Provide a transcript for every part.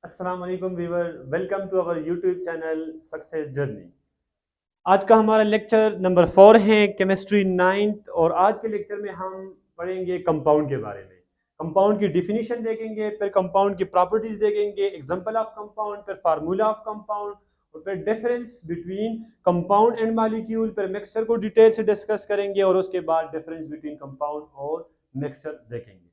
अस्सलाम वालेकुम viewer, welcome to our YouTube channel success journey. आज का हमारा लेक्चर नंबर 4 है, केमिस्ट्री नाइन्थ। और आज के लेक्चर में हम पढ़ेंगे कंपाउंड के बारे में। कंपाउंड की डिफिनीशन देखेंगे, फिर कंपाउंड की प्रॉपर्टीज देखेंगे, एग्जांपल ऑफ कंपाउंड, फिर फार्मूला ऑफ कंपाउंड, और फिर difference between compound and molecule, फिर मिक्सचर को डिटेल से डिस्कस करेंगे और उसके बाद डिफरेंस बिटवीन कंपाउंड और मिक्सचर देखेंगे।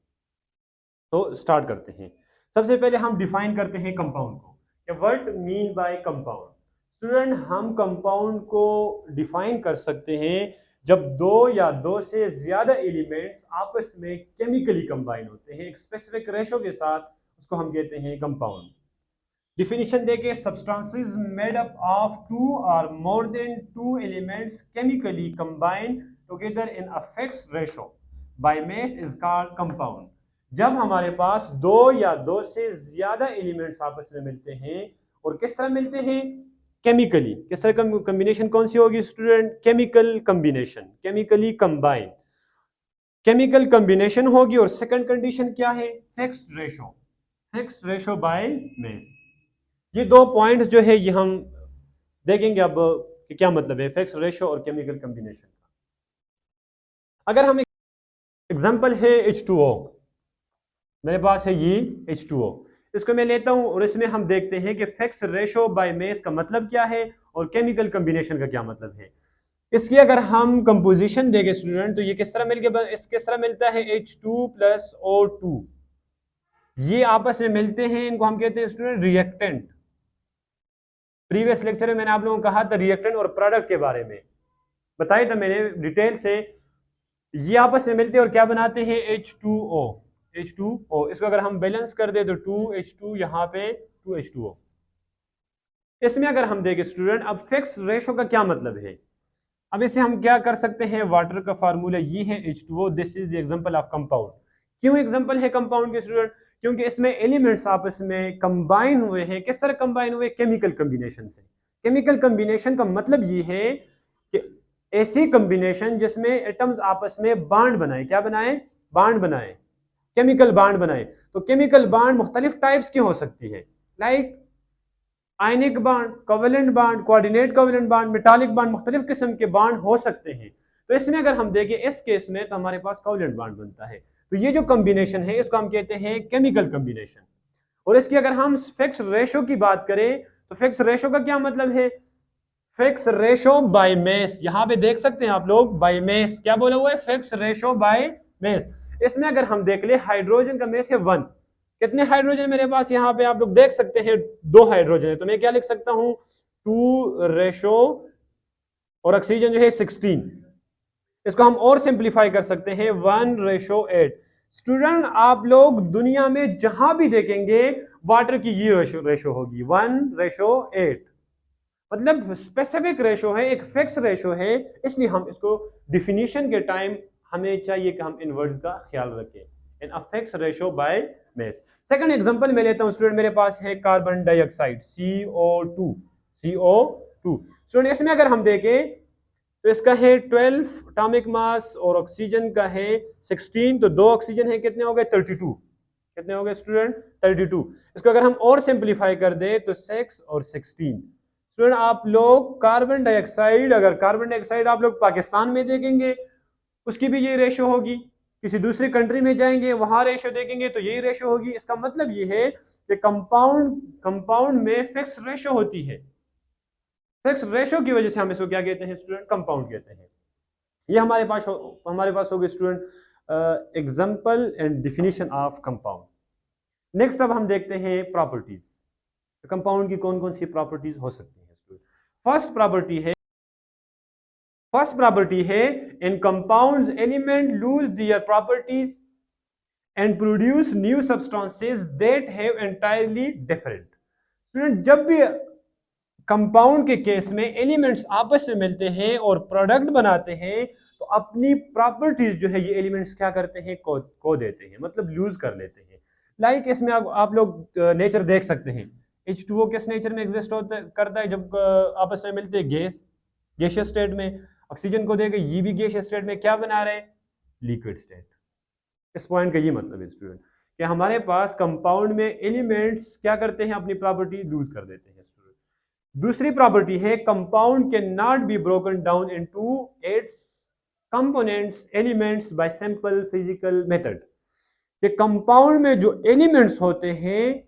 तो स्टार्ट करते हैं। सबसे पहले हम डिफाइन करते हैं कंपाउंड को। What mean by compound? Student, हम कंपाउंड को डिफाइन कर सकते हैं जब दो या दो से ज्यादा एलिमेंट्स आपस में केमिकली कंबाइन होते हैं एक स्पेसिफिक रेशो के साथ, उसको हम कहते हैं कंपाउंड। डिफिनीशन देके, substances made up of two और more than two elements chemically combine together in a fixed ratio by mass is called compound. जब हमारे पास दो या दो से ज्यादा एलिमेंट्स आपस में मिलते हैं, और किस तरह मिलते हैं? केमिकली। किस तरह कॉम्बिनेशन कौन सी होगी student? Chemical combination, chemically combine, chemical combination होगी। और सेकंड कंडीशन क्या है? Fixed ratio, fixed ratio by मास। ये दो पॉइंट्स जो है ये हम देखेंगे अब कि क्या मतलब है फिक्स्ड रेशो और केमिकल कॉम्बिनेशन का। अगर हम एग्जांपल है H2O, मेरे पास है ये H2O, इसको मैं लेता हूं और इसमें हम देखते हैं कि फिक्स रेशो बाय मास का मतलब क्या है और केमिकल कॉम्बिनेशन का क्या मतलब है। इसकी अगर हम कंपोजिशन देखें स्टूडेंट, तो ये किस तरह किस तरह मिलता है? H2 प्लस O2, ये आपस में मिलते हैं, इनको हम कहते हैं स्टूडेंट रिएक्टेंट। प्रीवियस लेक्चर में मैंने आप लोगों को कहा था रिएक्टेंट और प्रोडक्ट के बारे में, बताया था मैंने डिटेल से। ये आपस में मिलते हैं और क्या बनाते हैं? H2O, H2O। इसको अगर हम बैलेंस कर दे तो 2H2, यहाँ पे 2H2O। इसमें अगर हम देखें स्टूडेंट, अब फिक्स रेशो का क्या मतलब है? अब इसे हम क्या कर सकते हैं? वाटर का फार्मूला ये है H2O, this is the example of compound. क्यों एग्जांपल है कंपाउंड के स्टूडेंट? क्योंकि इसमें एलिमेंट्स आपस में कंबाइन हुए हैं। किस तरह कंबाइन हुए? केमिकल कॉम्बिनेशन से। केमिकल कॉम्बिनेशन का मतलब ये है कि ऐसी कॉम्बिनेशन जिसमें एटम्स आपस में बांड बनाए। क्या बनाए? बांड बनाए, केमिकल बांड बनाए। तो केमिकल बांड मुख्तलिफ टाइप्स की हो सकती है, like ionic bond, covalent bond, coordinate covalent bond, metallic bond, मुख्तलिफ किस्म के बांड हो सकते हैं। तो इसमें अगर हम देखें इस केस में, तो हमारे पास कोवेलेंट बांड बनता है। तो ये जो कॉम्बिनेशन है इसको हम कहते हैं केमिकल कॉम्बिनेशन। और इसकी अगर हम फिक्स रेशो की बात करें, तो फिक्स रेशो का क्या मतलब है? फिक्स रेशो बाय मास। यहां पे देख सकते हैं आप लोग, बाय मास क्या बोला हुआ है? फिक्स रेशो बाय मास। इसमें अगर हम देख ले, हाइड्रोजन का मास है 1। कितने हाइड्रोजन मेरे पास? यहाँ पे आप लोग देख सकते हैं 2 हाइड्रोजन है, तो मैं क्या लिख सकता हूं? 2 रेशो, और ऑक्सीजन जो है 16। इसको हम और सिंप्लीफाई कर सकते हैं 1:8। स्टूडेंट, आप लोग दुनिया में जहां भी देखेंगे वाटर की ये रेशो होगी 1:8। मतलब स्पेसिफिक रेशो है, एक फिक्स रेशो है। इसलिए हम इसको डिफिनीशन के टाइम हमें चाहिए कि हम इन वर्ड्स का ख्याल रखें, in a fix ratio by mass. Second example मैं लेता हूं स्टूडेंट, मेरे पास है carbon dioxide CO2, CO2। Student, इसमें अगर हम देखें तो इसका है 12 एटॉमिक मास और ऑक्सीजन का है 16। तो दो ऑक्सीजन है, कितने हो गए? 32। कितने हो गए स्टूडेंट? 32। इसको अगर हम और सिंप्लीफाई कर दे तो 6 और 16। स्टूडेंट, आप लोग कार्बन डाइऑक्साइड, अगर कार्बन डाइऑक्साइड आप लोग पाकिस्तान में देखेंगे उसकी भी ये रेशो होगी, किसी दूसरी कंट्री में जाएंगे वहां रेशो देखेंगे तो यही रेशो होगी। इसका मतलब ये है कि कंपाउंड कंपाउंड में फिक्स रेशो होती है। फिक्स रेशो की वजह से हम इसको क्या कहते हैं स्टूडेंट? कंपाउंड कहते हैं। ये हमारे पास हो गए student example and definition of compound. Next अब हम देखते हैं प्रॉपर्टीज। कंपाउंड की कौन कौन सी प्रॉपर्टीज हो सकती हैं स्टूडेंट? फर्स्ट प्रॉपर्टी है in compounds element lose their properties and produce new substances that have entirely different. Student, जब भी कंपाउंड के केस में एलिमेंट्स आपस में मिलते हैं और प्रोडक्ट बनाते हैं, तो अपनी प्रॉपर्टीज जो है ये एलिमेंट्स क्या करते हैं? को देते हैं, मतलब लूज कर लेते हैं। लाइक इसमें आप लोग नेचर देख सकते हैं। H2O किस नेचर में एग्जिस्ट करता है? जब आपस में मिलते हैं गैसियस स्टेट में। ऑक्सीजन को देखें, ये भी गैसियस स्टेट में क्या बना रहे हैं? Liquid state. इस पॉइंट का ये मतलब है स्टूडेंट कि हमारे पास कंपाउंड में एलिमेंट्स क्या करते हैं, अपनी प्रॉपर्टी लूज कर देते हैं। दूसरी प्रॉपर्टी है compound can not be broken down into its components elements bye simple physical method. कि कंपाउंड में जो एलिमेंट्स होते हैं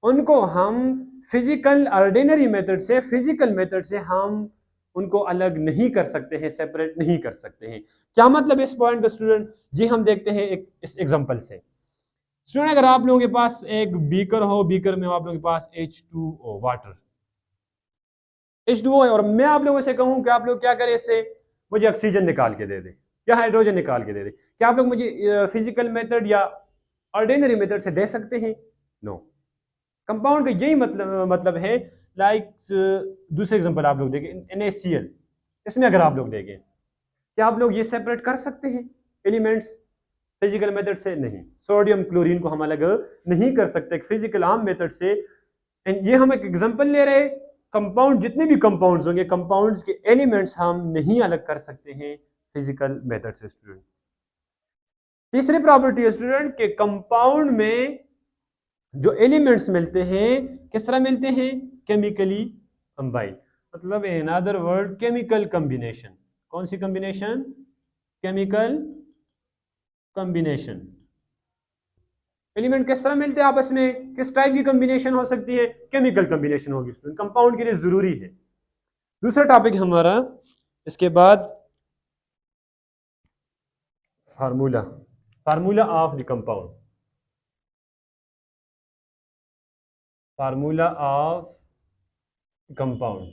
उनको हम फिजिकल ऑर्डिनरी मेथड से, फिजिकल मेथड से हम उनको अलग नहीं कर सकते हैं, सेपरेट नहीं कर सकते हैं। क्या मतलब इस पॉइंट का स्टूडेंट? जी हम देखते हैं एक इस एग्जांपल से। स्टूडेंट अगर आप लोगों के पास एक बीकर हो, बीकर में आप लोगों के पास H2O वाटर, H2O है, और मैं आप लोगों से कहूं कि आप लोग क्या करें, इससे मुझे ऑक्सीजन निकाल के दे दे या हाइड्रोजन निकाल के दे दे, क्या आप लोग मुझे फिजिकल मेथड या ऑर्डिनरी मेथड से दे सकते हैं? नो। कंपाउंड का यही मतलब है। लाइक दूसरे एग्जांपल आप लोग देखें, NaCl, इसमें अगर आप लोग देखें, क्या आप लोग ये सेपरेट कर सकते हैं एलिमेंट्स फिजिकल मेथड से? नहीं। सोडियम क्लोरीन को हम अलग नहीं कर सकते फिजिकल आम मेथड से। एंड ये हम एक एग्जांपल ले रहे हैं, कंपाउंड जितने भी कंपाउंड्स होंगे, कंपाउंड्स के एलिमेंट्स हम नहीं अलग कर सकते हैं फिजिकल मेथड से स्टूडेंट। तीसरी प्रॉपर्टी है स्टूडेंट के कंपाउंड में जो एलिमेंट्स मिलते हैं किस तरह मिलते हैं? केमिकली कंबाइंड, मतलब in other word chemical combination. कौन सी कॉम्बिनेशन? Chemical combination. एलिमेंट किस तरह मिलते हैं आपस में? किस टाइप की कॉम्बिनेशन हो सकती है? केमिकल कॉम्बिनेशन होगी स्टूडेंट, कंपाउंड के लिए जरूरी है। दूसरा टॉपिक हमारा इसके बाद formula, formula of the compound, formula of compound.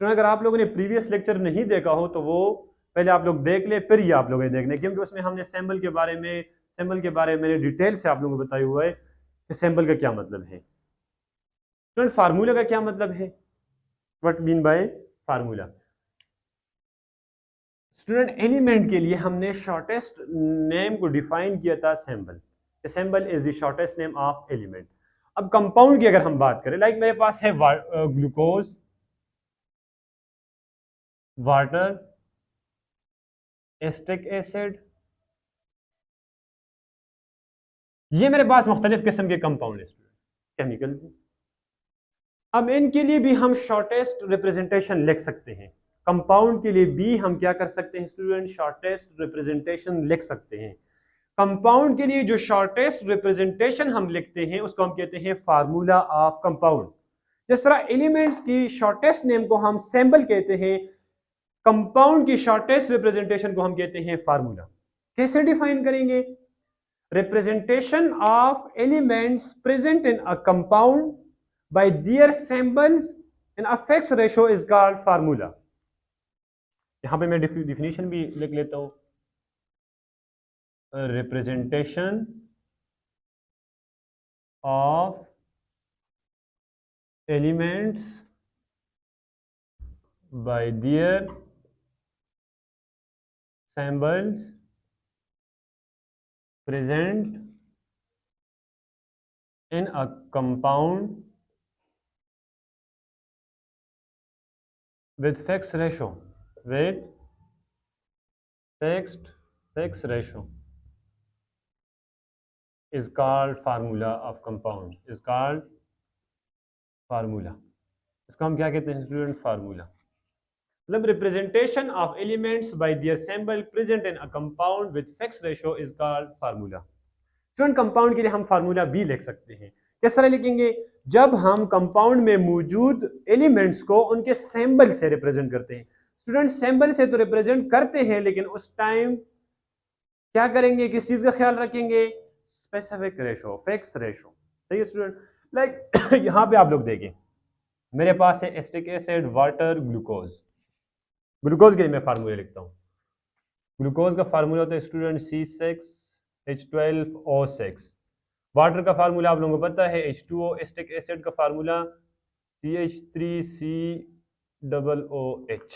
अगर आप लोगों ने प्रीवियस लेक्चर नहीं देखा हो तो वो पहले आप लोग देख ले, फिर ये आप लोग देखने, क्योंकि उसमें हमने सैम्बल के बारे में मैंने डिटेल से आप लोगों को बताया हुआ है कि सैम्बल का क्या मतलब है। स्टूडेंट फार्मूला का क्या मतलब है? What mean by formula? Student element के लिए हमने शॉर्टेस्ट नेम को डिफाइन किया था sample. Sample is the shortest name of element. अब कंपाउंड की अगर हम बात करें, लाइक मेरे पास है ग्लूकोज, वाटर, एस्टिक एसिड, ये मेरे पास मुख्तलिफ किस्म के कंपाउंड है केमिकल्स। अब इनके लिए भी हम शॉर्टेस्ट रिप्रेजेंटेशन लिख सकते हैं। कंपाउंड के लिए भी हम क्या कर सकते हैं स्टूडेंट? शॉर्टेस्ट रिप्रेजेंटेशन लिख सकते हैं। कंपाउंड के लिए जो शॉर्टेस्ट रिप्रेजेंटेशन हम लिखते हैं उसको हम कहते हैं फार्मूला ऑफ कंपाउंड। जिस तरह एलिमेंट्स की शॉर्टेस्ट नेम को हम सैम्बल कहते हैं, कंपाउंड की शॉर्टेस्ट रिप्रेजेंटेशन को हम कहते हैं फार्मूला। कैसे डिफाइन करेंगे? representation of elements present in a compound by their symbols in affix ratio is called formula। यहां पे मैं डिफिनीशन भी लिख लेता हूं। representation of elements by their symbols present in a compound with fixed ratio, with fixed ratio is called formula of compound, is called formula। इसको हम क्या कहते हैं स्टूडेंट? फार्मूला। मतलब representation of elements bye there symbol present in a compound with fixed ratio is called formula. Student compound के लिए हम formula भी लिख सकते हैं। किस तरह लिखेंगे? जब हम कंपाउंड में मौजूद एलिमेंट्स को उनके सिंबल से रिप्रेजेंट करते हैं। स्टूडेंट सिंबल से तो रिप्रेजेंट करते हैं, लेकिन उस टाइम क्या करेंगे, किस चीज का ख्याल रखेंगे? Specific ratio, fix ratio. सही है स्टूडेंट। लाइक यहां पे आप लोग देखें, मेरे पास है acetic acid, water, glucose. Glucose के लिए मैं फार्मूला लिखता हूँ। ग्लूकोज का फार्मूला होता है स्टूडेंट C6H12O6। वाटर का फार्मूला आप लोगों को पता है H2O। एसिटिक एसिड का फार्मूला CH3COOH।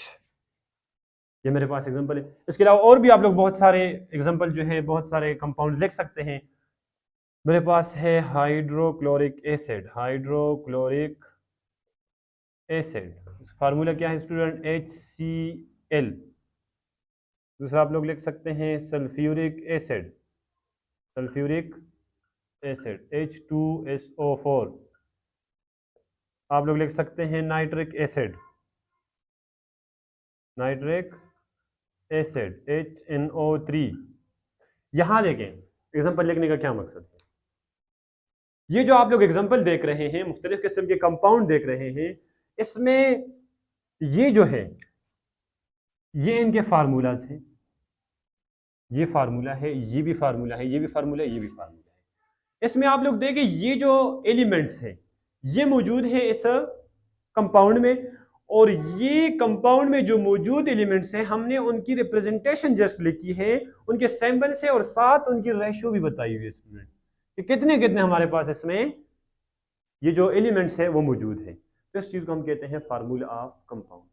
ये मेरे पास एग्जांपल है। इसके अलावा और भी आप लोग बहुत सारे एग्जांपल जो है, बहुत सारे कंपाउंड्स लिख सकते हैं। मेरे पास है hydrochloric acid, hydrochloric acid, formula क्या है स्टूडेंट? HCl। दूसरा आप लोग लिख सकते हैं sulphuric acid, sulphuric acid H2SO4। आप लोग लिख सकते हैं nitric acid, nitric acid HNO3। यहां देखें एग्जांपल लिखने का क्या मकसद है। ये जो आप लोग एग्जांपल देख रहे हैं, मुख्तलिफ किस्म के कंपाउंड देख रहे हैं, इसमें ये जो है ये इनके फार्मूलाज हैं, ये फार्मूला है, ये भी फार्मूला है, ये भी फार्मूला है, ये भी फार्मूला है। इसमें आप लोग देखें ये जो एलिमेंट्स हैं ये मौजूद है इस कंपाउंड में, और ये कंपाउंड में जो मौजूद एलिमेंट्स हैं हमने उनकी रिप्रेजेंटेशन जस्ट लिखी है, उनके सैंपल से, और साथ उनकी रेशियो भी बताई हुई है स्टूडेंट कि कितने कितने हमारे पास इसमें ये जो एलिमेंट्स है वो मौजूद है। तो इस चीज को हम कहते हैं फार्मूला ऑफ कंपाउंड।